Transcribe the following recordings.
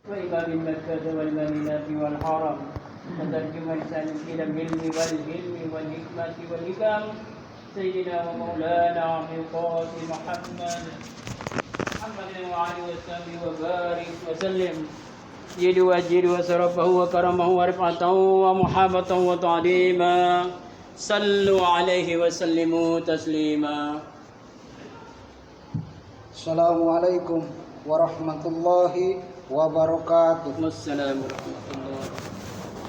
وإمام مكة والمدينة والحرم وترجمة لسان العلم والحلم والحكمة والحكم سيدنا ومولانا ميقات محمد وعلى وسلم وبارك وسلم جد وجد وسرفه وكرمه ورفعته ومحابة وتعظيما صلوا عليه وسلموا تسليما. Assalamualaikum warahmatullahi wabarakatuh. Assalamualaikum warahmatullahi.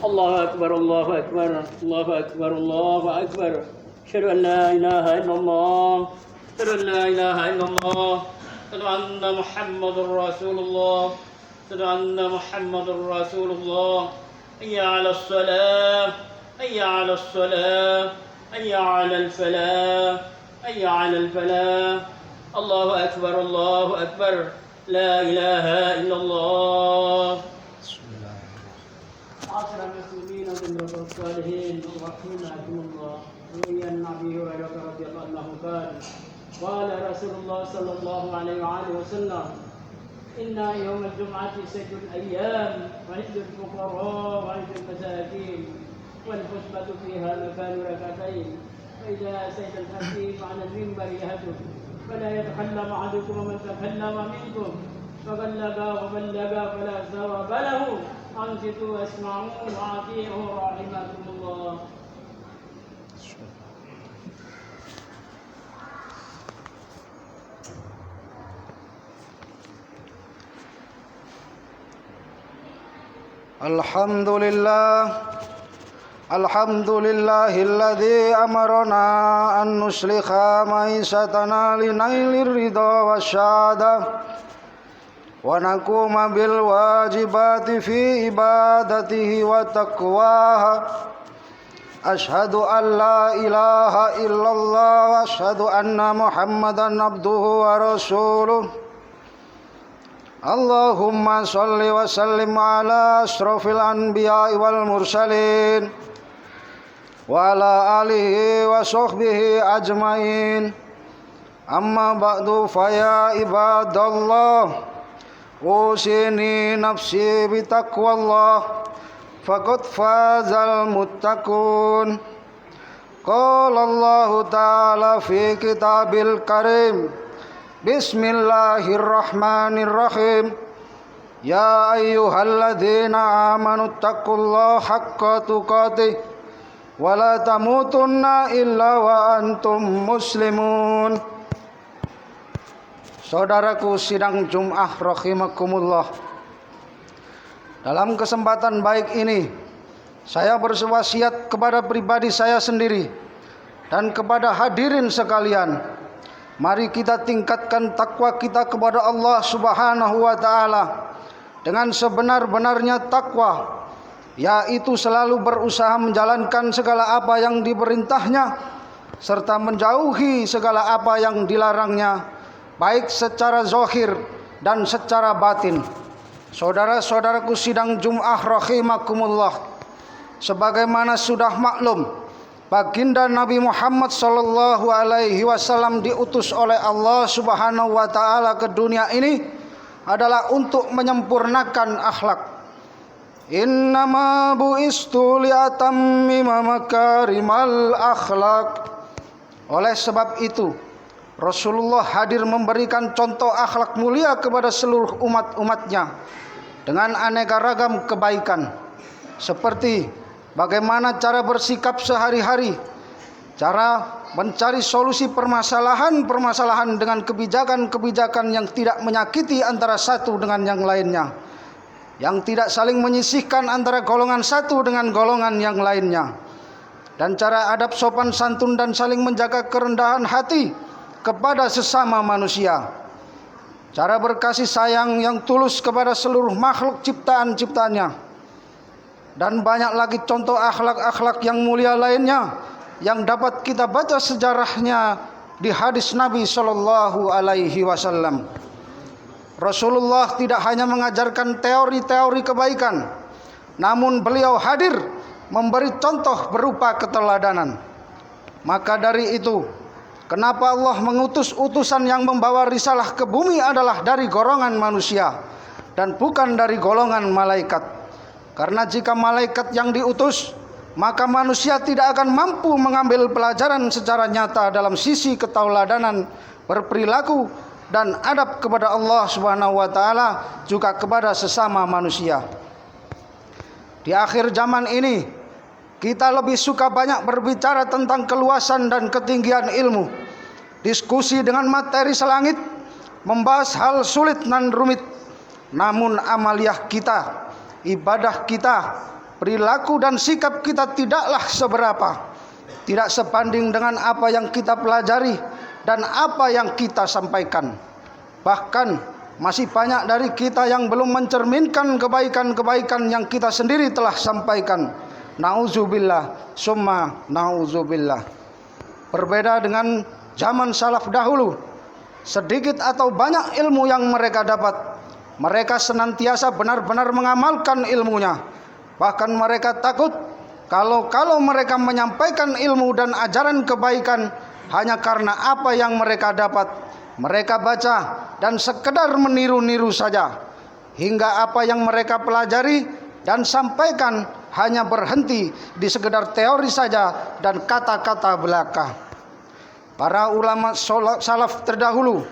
Allahu akbar, Allahu akbar, Allahu akbar, Allahu akbar. Asyhadu an la ilaha illallah, asyhadu an la ilaha illallah, asyhadu anna Muhammadur Rasulullah, asyhadu anna Muhammadur Rasulullah. Hayya 'alas shalah, hayya 'alas shalah, hayya 'alal falah, hayya 'alal falah. Allahu akbar, Allahu akbar. La ilaha illallah. عشر المسلمين من الصالحين رحمهم الله. روي عن ابي هريره رضي الله عنه قال رسول الله صلى الله عليه وآله وسلم إن يوم الجمعة سيد الأيام وعيد الفقراء وعيد المساكين والخطبة فيها مكان ركعتين فإذا سيد الحكيم على المنبر يهتف فلا يتكلم أحدكم ومن تكلم منكم فبلغ وبلغ فلا ثواب له أنصتوا واسمعوا وأطيعوا رحمكم الله. Alhamdulillahilladzi amarna an nuslikha maisatana linailir ridha wasyada wa nakuma bil wajibati fi ibadatihi wa taqwaha. Ashhadu an la ilaha illallah wa ashhadu anna Muhammadan abduhu wa rasuluh. Allahumma salli wa sallim ala asrafil anbiya'i wal mursalin wa ala alihi wa sahbihi ajmain. Amma ba'du fa ya ibadallah usini nafsi bitaqwallah faqad fazal muttaqun. Qala Allah ta'ala fi kitabil karim Bismillahirrahmanirrahim. Ya ayyuhalladzina amanu taqullaha haqqa tuqatih wa la tamutunna illa wa antum muslimun. Saudaraku sidang Jum'ah rahimakumullah. Dalam kesempatan baik ini saya berwasiat kepada pribadi saya sendiri dan kepada hadirin sekalian. Mari kita tingkatkan takwa kita kepada Allah Subhanahu wa taala dengan sebenar-benarnya takwa, yaitu selalu berusaha menjalankan segala apa yang diperintahnya serta menjauhi segala apa yang dilarangnya, baik secara zahir dan secara batin. Saudara-saudaraku sidang Jum'ah rahimakumullah, sebagaimana sudah maklum, Baginda Nabi Muhammad sallallahu alaihi wasallam diutus oleh Allah Subhanahu wa taala ke dunia ini adalah untuk menyempurnakan akhlak. Innama bu'istu liatammima makarimal akhlak. Oleh sebab itu Rasulullah hadir memberikan contoh akhlak mulia kepada seluruh umat-umatnya dengan aneka ragam kebaikan, seperti bagaimana cara bersikap sehari-hari, cara mencari solusi permasalahan-permasalahan dengan kebijakan-kebijakan yang tidak menyakiti antara satu dengan yang lainnya, yang tidak saling menyisihkan antara golongan satu dengan golongan yang lainnya, dan cara adab sopan santun dan saling menjaga kerendahan hati kepada sesama manusia, cara berkasih sayang yang tulus kepada seluruh makhluk ciptaan-ciptaannya, dan banyak lagi contoh akhlak-akhlak yang mulia lainnya yang dapat kita baca sejarahnya di hadis Nabi sallallahu alaihi wasallam. Rasulullah tidak hanya mengajarkan teori-teori kebaikan, namun beliau hadir memberi contoh berupa keteladanan. Maka dari itu, kenapa Allah mengutus utusan yang membawa risalah ke bumi adalah dari golongan manusia, dan bukan dari golongan malaikat. Karena jika malaikat yang diutus, maka manusia tidak akan mampu mengambil pelajaran secara nyata dalam sisi ketauladanan berperilaku dan adab kepada Allah Subhanahu wa taala, juga kepada sesama manusia. Di akhir zaman ini, kita lebih suka banyak berbicara tentang keluasan dan ketinggian ilmu, diskusi dengan materi selangit, membahas hal sulit dan rumit. Namun amaliyah kita, ibadah kita, perilaku dan sikap kita tidaklah seberapa, tidak sebanding dengan apa yang kita pelajari dan apa yang kita sampaikan. Bahkan masih banyak dari kita yang belum mencerminkan kebaikan-kebaikan yang kita sendiri telah sampaikan. Nauzubillah, summa nauzubillah. Berbeda dengan zaman salaf dahulu, sedikit atau banyak ilmu yang mereka dapat, mereka senantiasa benar-benar mengamalkan ilmunya. Bahkan mereka takut kalau mereka menyampaikan ilmu dan ajaran kebaikan hanya karena apa yang mereka dapat, mereka baca dan sekedar meniru-niru saja, hingga apa yang mereka pelajari dan sampaikan hanya berhenti di sekedar teori saja dan kata-kata belaka. Para ulama salaf terdahulu,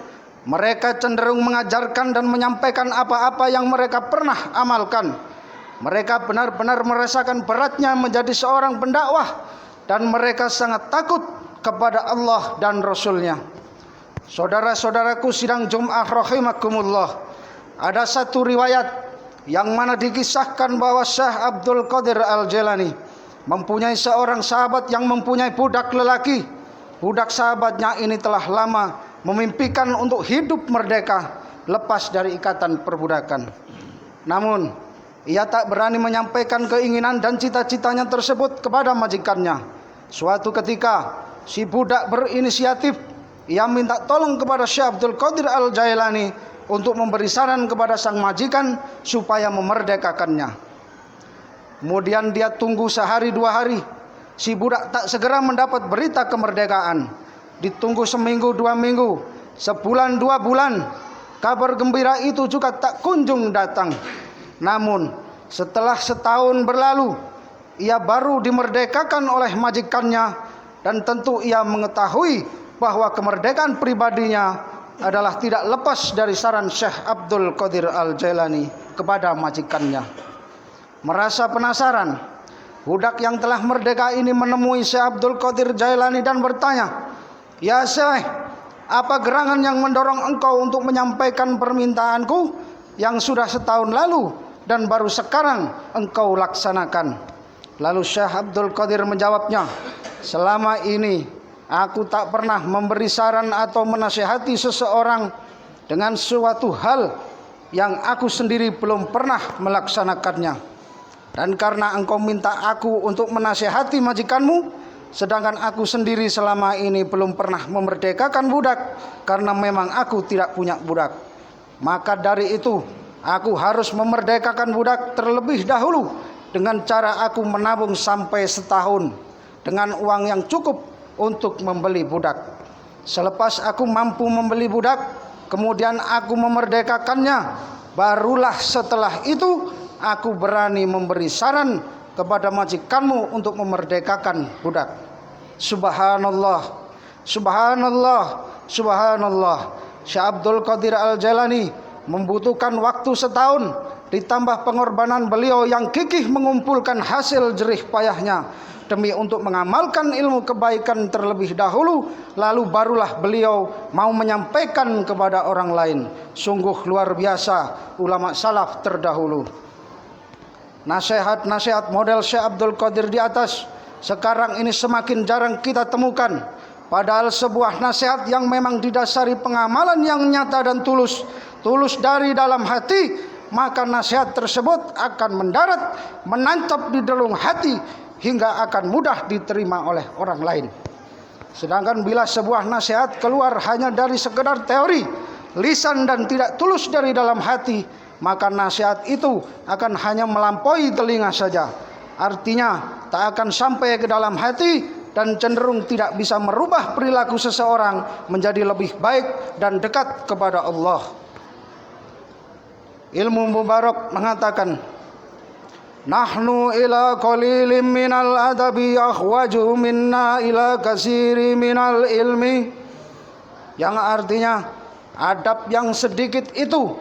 mereka cenderung mengajarkan dan menyampaikan apa-apa yang mereka pernah amalkan. Mereka benar-benar merasakan beratnya menjadi seorang pendakwah, dan mereka sangat takut kepada Allah dan Rasul-Nya. Saudara-saudaraku sidang Jum'ah rahimakumullah, ada satu riwayat yang mana dikisahkan bahwa Syekh Abdul Qadir Al-Jailani mempunyai seorang sahabat yang mempunyai budak lelaki. Budak sahabatnya ini telah lama memimpikan untuk hidup merdeka, lepas dari ikatan perbudakan. Namun ia tak berani menyampaikan keinginan dan cita-citanya tersebut kepada majikannya. Suatu ketika si budak berinisiatif, ia minta tolong kepada Syekh Abdul Qadir Al-Jailani untuk memberi saran kepada sang majikan supaya memerdekakannya. Kemudian dia tunggu sehari dua hari, si budak tak segera mendapat berita kemerdekaan. Ditunggu seminggu dua minggu, sebulan dua bulan, kabar gembira itu juga tak kunjung datang. Namun setelah setahun berlalu, ia baru dimerdekakan oleh majikannya, dan tentu ia mengetahui bahwa kemerdekaan pribadinya adalah tidak lepas dari saran Syekh Abdul Qadir Al-Jailani kepada majikannya. Merasa penasaran, budak yang telah merdeka ini menemui Syekh Abdul Qadir Jailani dan bertanya, "Ya Syekh, apa gerangan yang mendorong engkau untuk menyampaikan permintaanku yang sudah setahun lalu dan baru sekarang engkau laksanakan?" Lalu Syekh Abdul Qadir menjawabnya, "Selama ini aku tak pernah memberi saran atau menasihati seseorang dengan suatu hal yang aku sendiri belum pernah melaksanakannya. Dan karena engkau minta aku untuk menasihati majikanmu, sedangkan aku sendiri selama ini belum pernah memerdekakan budak karena memang aku tidak punya budak, maka dari itu aku harus memerdekakan budak terlebih dahulu dengan cara aku menabung sampai setahun dengan uang yang cukup untuk membeli budak. Selepas aku mampu membeli budak, kemudian aku memerdekakannya, barulah setelah itu aku berani memberi saran kepada majikanmu untuk memerdekakan budak." Subhanallah, subhanallah, subhanallah. Syekh Abdul Qadir Al-Jailani membutuhkan waktu setahun, ditambah pengorbanan beliau yang gigih mengumpulkan hasil jerih payahnya demi untuk mengamalkan ilmu kebaikan terlebih dahulu, lalu barulah beliau mau menyampaikan kepada orang lain. Sungguh luar biasa ulama salaf terdahulu. Nasihat-nasihat model Syekh Abdul Qadir di atas sekarang ini semakin jarang kita temukan. Padahal sebuah nasihat yang memang didasari pengamalan yang nyata dan tulus dari dalam hati, maka nasihat tersebut akan mendarat, menancap di relung hati hingga akan mudah diterima oleh orang lain. Sedangkan bila sebuah nasihat keluar hanya dari sekedar teori, lisan dan tidak tulus dari dalam hati, maka nasihat itu akan hanya melampaui telinga saja. Artinya tak akan sampai ke dalam hati dan cenderung tidak bisa merubah perilaku seseorang menjadi lebih baik dan dekat kepada Allah. Ilmu Mubarak mengatakan, nahnu ila qalilim minal adabi akhwaju minna ila kasiri minal ilmi, yang artinya adab yang sedikit itu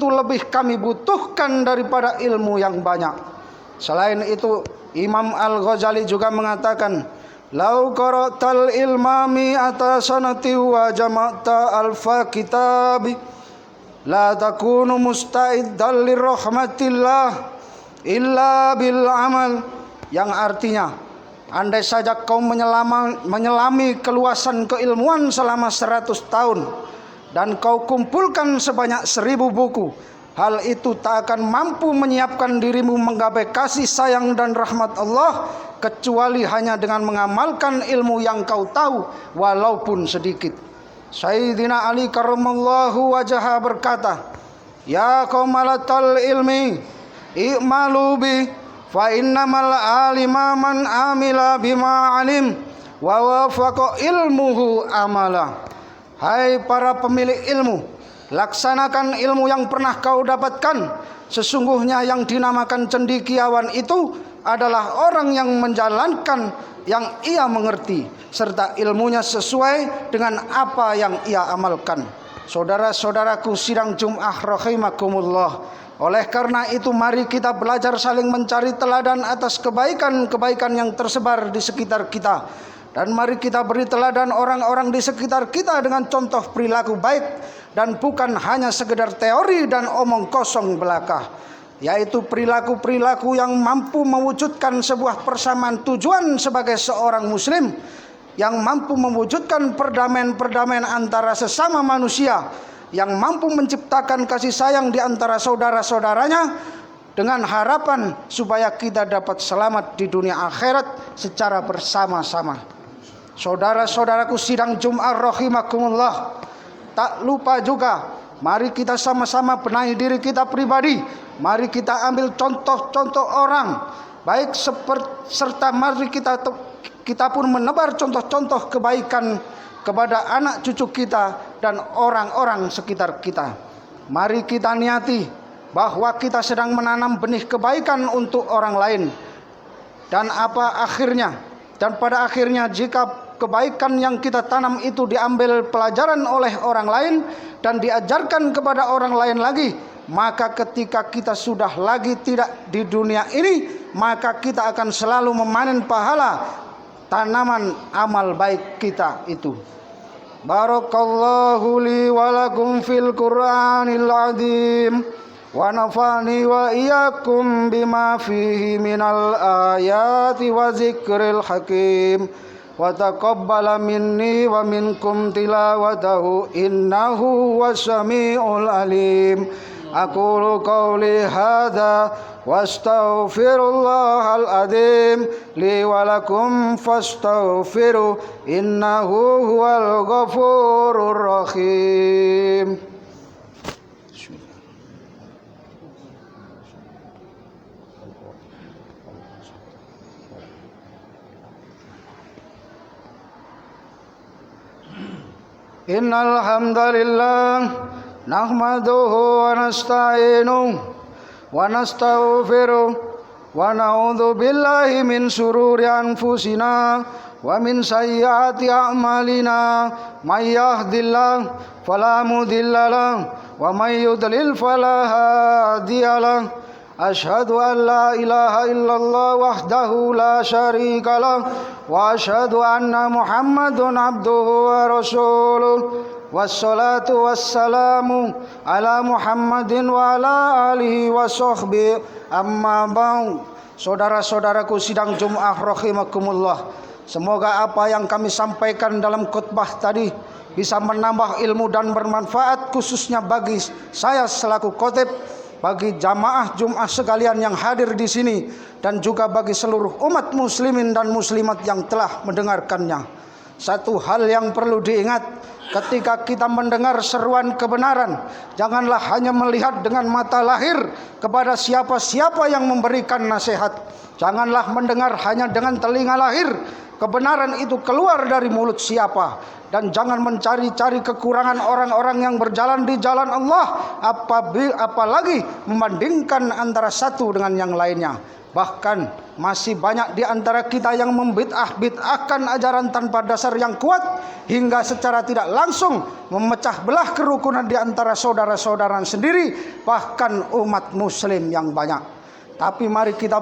lebih kami butuhkan daripada ilmu yang banyak. Selain itu Imam Al-Ghazali juga mengatakan, lau qara'tal ilma mi'ata sanati wa jama'ta alfa kitabi la takunu musta'iddan lirahmatillah illa bil amal, yang artinya andai saja kau menyelami keluasan keilmuan selama 100 tahun dan kau kumpulkan sebanyak 1000 buku, hal itu tak akan mampu menyiapkan dirimu menggapai kasih sayang dan rahmat Allah kecuali hanya dengan mengamalkan ilmu yang kau tahu walaupun sedikit. Sayyidina Ali karramallahu wajhahu berkata, ya qaumalatal ilmi i'malu bi fa innamal alima man amila bima alim wa wafaqa ilmuhu amala. Hai para pemilik ilmu, laksanakan ilmu yang pernah kau dapatkan. Sesungguhnya yang dinamakan cendekiawan itu adalah orang yang menjalankan yang ia mengerti serta ilmunya sesuai dengan apa yang ia amalkan. Saudara-saudaraku sidang Jumat rahimakumullah, oleh karena itu mari kita belajar saling mencari teladan atas kebaikan-kebaikan yang tersebar di sekitar kita, dan mari kita beri teladan orang-orang di sekitar kita dengan contoh perilaku baik dan bukan hanya sekedar teori dan omong kosong belaka, yaitu perilaku-perilaku yang mampu mewujudkan sebuah persamaan tujuan sebagai seorang muslim, yang mampu mewujudkan perdamaian antara sesama manusia, yang mampu menciptakan kasih sayang di antara saudara-saudaranya, dengan harapan supaya kita dapat selamat di dunia akhirat secara bersama-sama. Saudara-saudaraku sidang Jumat rahimakumullah, tak lupa juga mari kita sama-sama benahi diri kita pribadi. Mari kita ambil contoh-contoh orang baik serta mari kita pun menebar contoh-contoh kebaikan kepada anak cucu kita dan orang-orang sekitar kita. Mari kita niati bahwa kita sedang menanam benih kebaikan untuk orang lain, dan pada akhirnya jika kebaikan yang kita tanam itu diambil pelajaran oleh orang lain dan diajarkan kepada orang lain lagi, maka ketika kita sudah lagi tidak di dunia ini, maka kita akan selalu memanen pahala tanaman amal baik kita itu. Barakallahu li wa lakum fil Qur'anil azim wa nafani wa iyyakum bima fihi minal ayati wa zikril hakim wa taqabbala minni wa minkum tilawatahu innahu wasami'ul alim. Aqulu qawli hadza wastaghfirullahal adzim li wa lakum fastaghfiru innahu huwal ghafurur rahim. Innal hamdalillah nahmaduhu wa nasta'inuhu wa nastaghfiruh wa na'udzu billahi min shururi anfusina wa min sayyiati a'malina may yahdihillahu fala mudilla lahu wa may yudlil fala hadiya lahu. Asyhadu an la ilaha illallah wahdahu la syarika lah wa asyhadu anna Muhammadun abduhu wa rasuluh. Wassalatu wassalamu ala Muhammadin wa ala alihi wa sahbihi amma ba'd. Saudara-saudaraku sidang Jumat rahimakumullah, semoga apa yang kami sampaikan dalam khutbah tadi bisa menambah ilmu dan bermanfaat, khususnya bagi saya selaku khotib, bagi jamaah Jumat sekalian yang hadir di sini, dan juga bagi seluruh umat muslimin dan muslimat yang telah mendengarkannya. Satu hal yang perlu diingat, Ketika kita mendengar seruan kebenaran, janganlah hanya melihat dengan mata lahir kepada siapa-siapa yang memberikan nasihat. Janganlah mendengar hanya dengan telinga lahir kebenaran itu keluar dari mulut siapa. Dan jangan mencari-cari kekurangan orang-orang yang berjalan di jalan Allah, apalagi membandingkan antara satu dengan yang lainnya. Bahkan masih banyak di antara kita yang membid'ah-bid'ahkan ajaran tanpa dasar yang kuat, hingga secara tidak langsung memecah belah kerukunan di antara saudara-saudara sendiri, bahkan umat muslim yang banyak. Tapi mari kita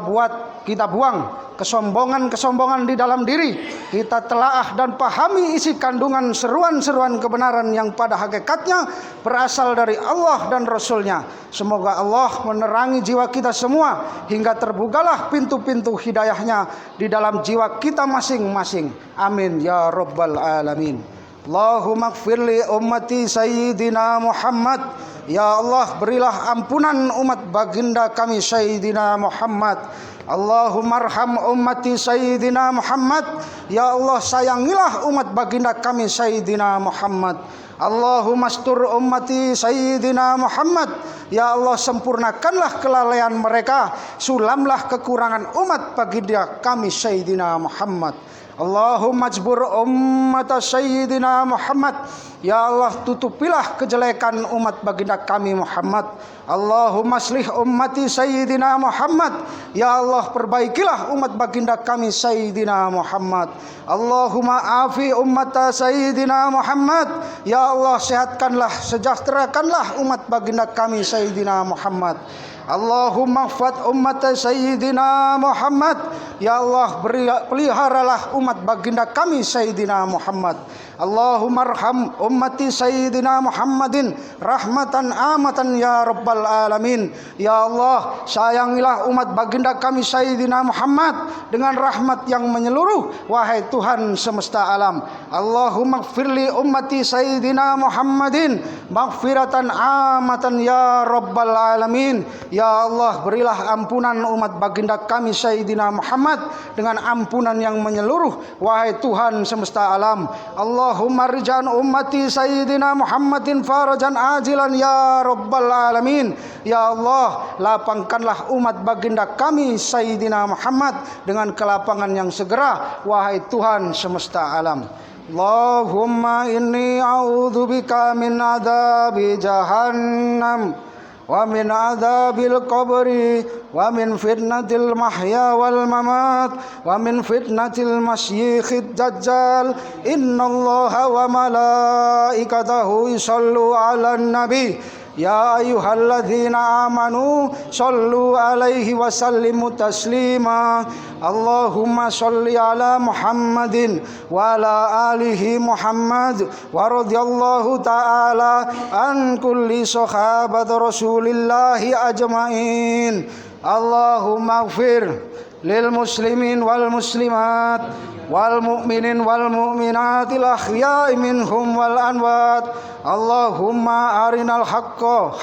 buang kesombongan di dalam diri. Kita telaah dan pahami isi kandungan seruan-seruan kebenaran yang pada hakikatnya berasal dari Allah dan Rasul-Nya. Semoga Allah menerangi jiwa kita semua hingga terbukalah pintu-pintu hidayahnya di dalam jiwa kita masing-masing. Amin ya rabbal alamin. Allahumma ighfirli ummati sayyidina Muhammad. Ya Allah, berilah ampunan umat baginda kami Sayyidina Muhammad. Allahumma arham ummati Sayyidina Muhammad. Ya Allah, sayangilah umat baginda kami Sayyidina Muhammad. Allahumma astur ummati Sayyidina Muhammad. Ya Allah, sempurnakanlah kelalaian mereka, sulamlah kekurangan umat baginda kami Sayyidina Muhammad. Allahumma ajbur ummata Sayyidina Muhammad. Ya Allah, tutupilah kejelekan umat baginda kami Muhammad. Allahumma aslih ummati Sayyidina Muhammad. Ya Allah, perbaikilah umat baginda kami Sayyidina Muhammad. Allahumma afi ummata Sayyidina Muhammad. Ya Allah, sehatkanlah, sejahterakanlah umat baginda kami Sayyidina Muhammad. Allahumma fat ummata Sayyidina Muhammad. Ya Allah, peliharalah umat baginda kami Sayyidina Muhammad. Allahumma arham ummati Sayyidina Muhammadin rahmatan amatan ya rabbal alamin. Ya Allah, sayangilah umat baginda kami Sayyidina Muhammad dengan rahmat yang menyeluruh, wahai Tuhan semesta alam. Allahumma ighfirli ummati Sayyidina Muhammadin maghfiratan amatan ya rabbal alamin. Ya Allah, berilah ampunan umat baginda kami Sayyidina Muhammad dengan ampunan yang menyeluruh, wahai Tuhan semesta alam. Allahumma rij'an ummati Sayyidina Muhammadin farajan ajilan ya rabbal alamin. Ya Allah, lapangkanlah umat baginda kami Sayyidina Muhammad dengan kelapangan yang segera, wahai Tuhan semesta alam. Allahumma inni a'udzubika min adzabi jahannam wa min adzabil qabri wa min fitnatil mahya wal mamat wa min fitnatil masyikhid dajjal. Innallaha wa malaikatahu yusallu 'alan nabi. Ya ayyuhalladzina amanu sallu alaihi wa sallimu taslima. Allahumma salli ala Muhammadin wa ala alihi Muhammad wa radhiyallahu ta'ala an kulli sahabat Rasulillahi ajmain. Allahumma ighfir lil muslimin wal muslimat wal mu'minin wal mu'minatil ahya'i minhum wal amwat. Allahumma arinal haqqa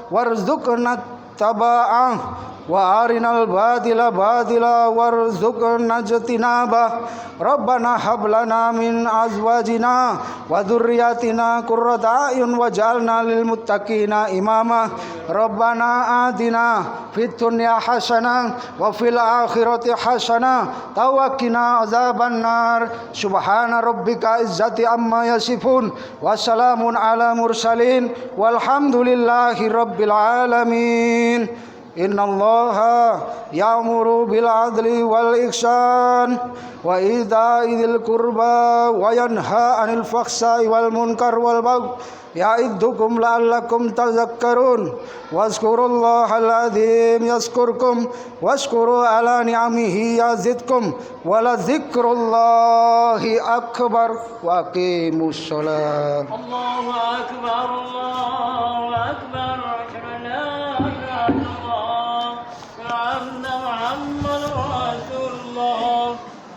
warzuqna taba'ah wa arinal batila batila warzuqna ijtinabah. Rabbana hab lana min azwajina wa dzurriyyatina qurrata a'yun waj'alna lil muttaqina imama. Rabbana atina fid dunya hasanah wa fil akhirati hasanah wa qina azabannar. Subhana rabbika izzati amma yasifun wa salamun ala mursalin walhamdulillahi rabbil alamin. Innallaha ya'muru bil adli wal ihsan wa ita'i dzil qurba wa yanha 'anil fahsya'i wal munkar wal baghi ya'idzukum la'allakum tadhakkarun. Wazkurullahal adzim yazkurkum washkuru ala ni'amihi yazidkum wa la dzikrullahi akbar. Wa aqimus shalah. Allahu akbar, Allahu akbar.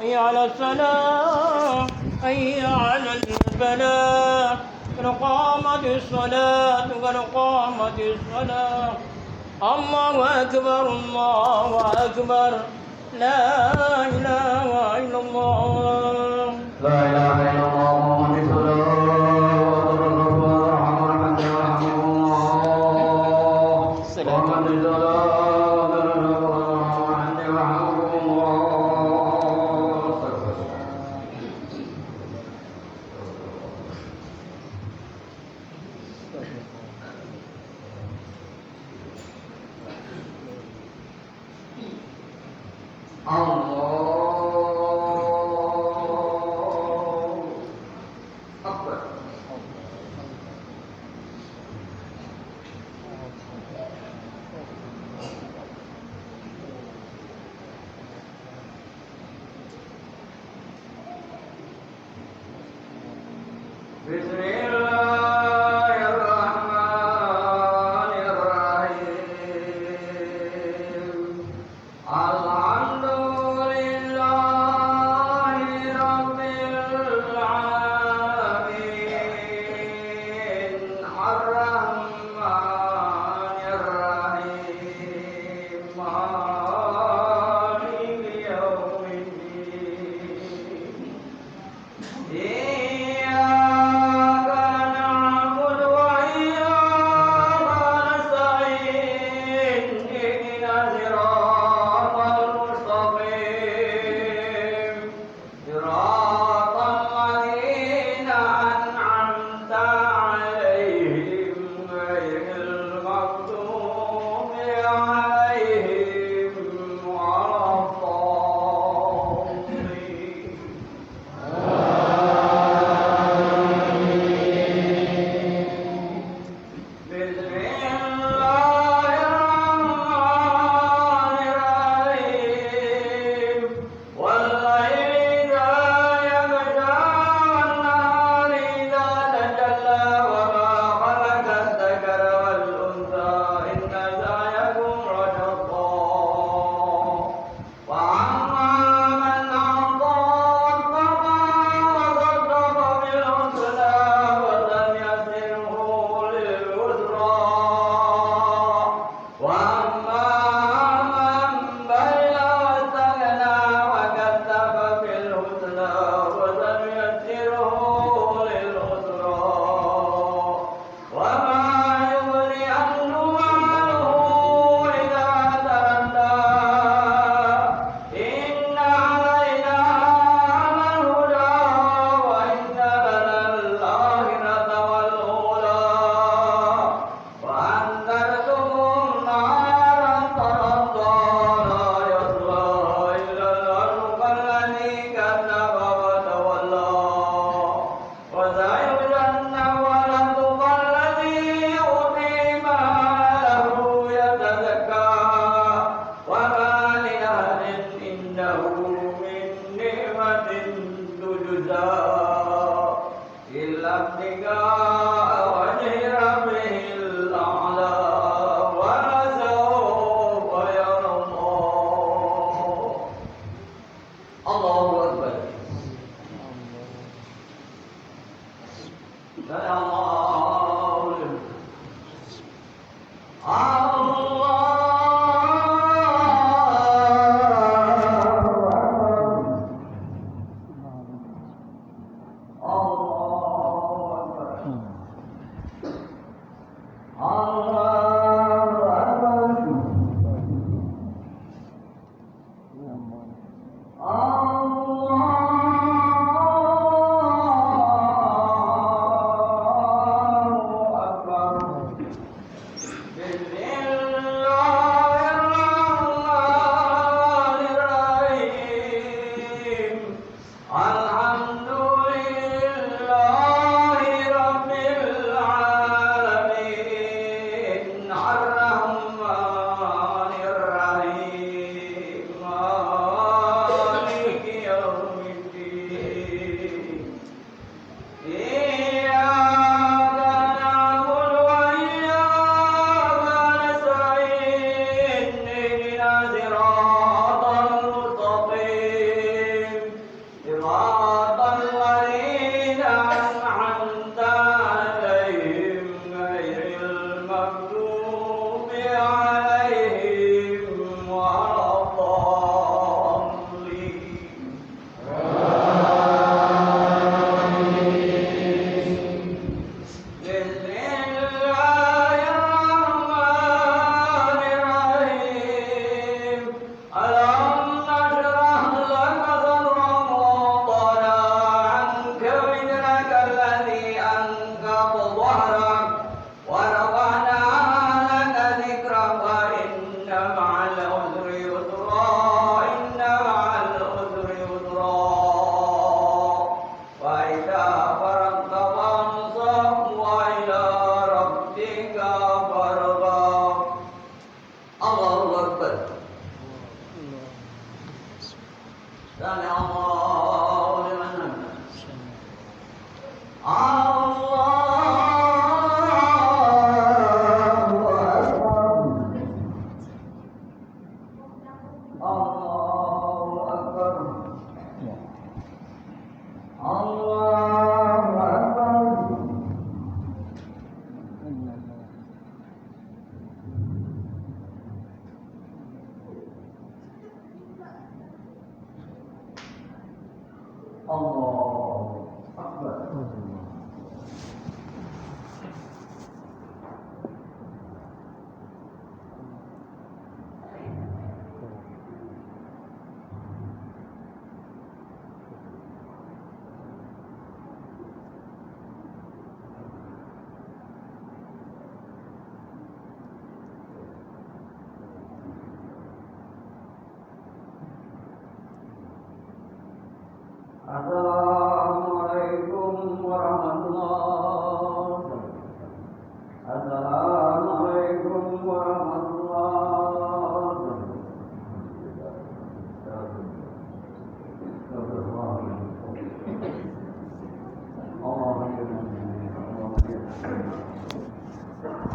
حي على الفلاح حي على الفلاح قد قامت الصلاة قد قامت الصلاة. الله أكبر الله أكبر. لا إله إلا الله. لا إله إلا الله محمد رسول الله.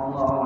Allah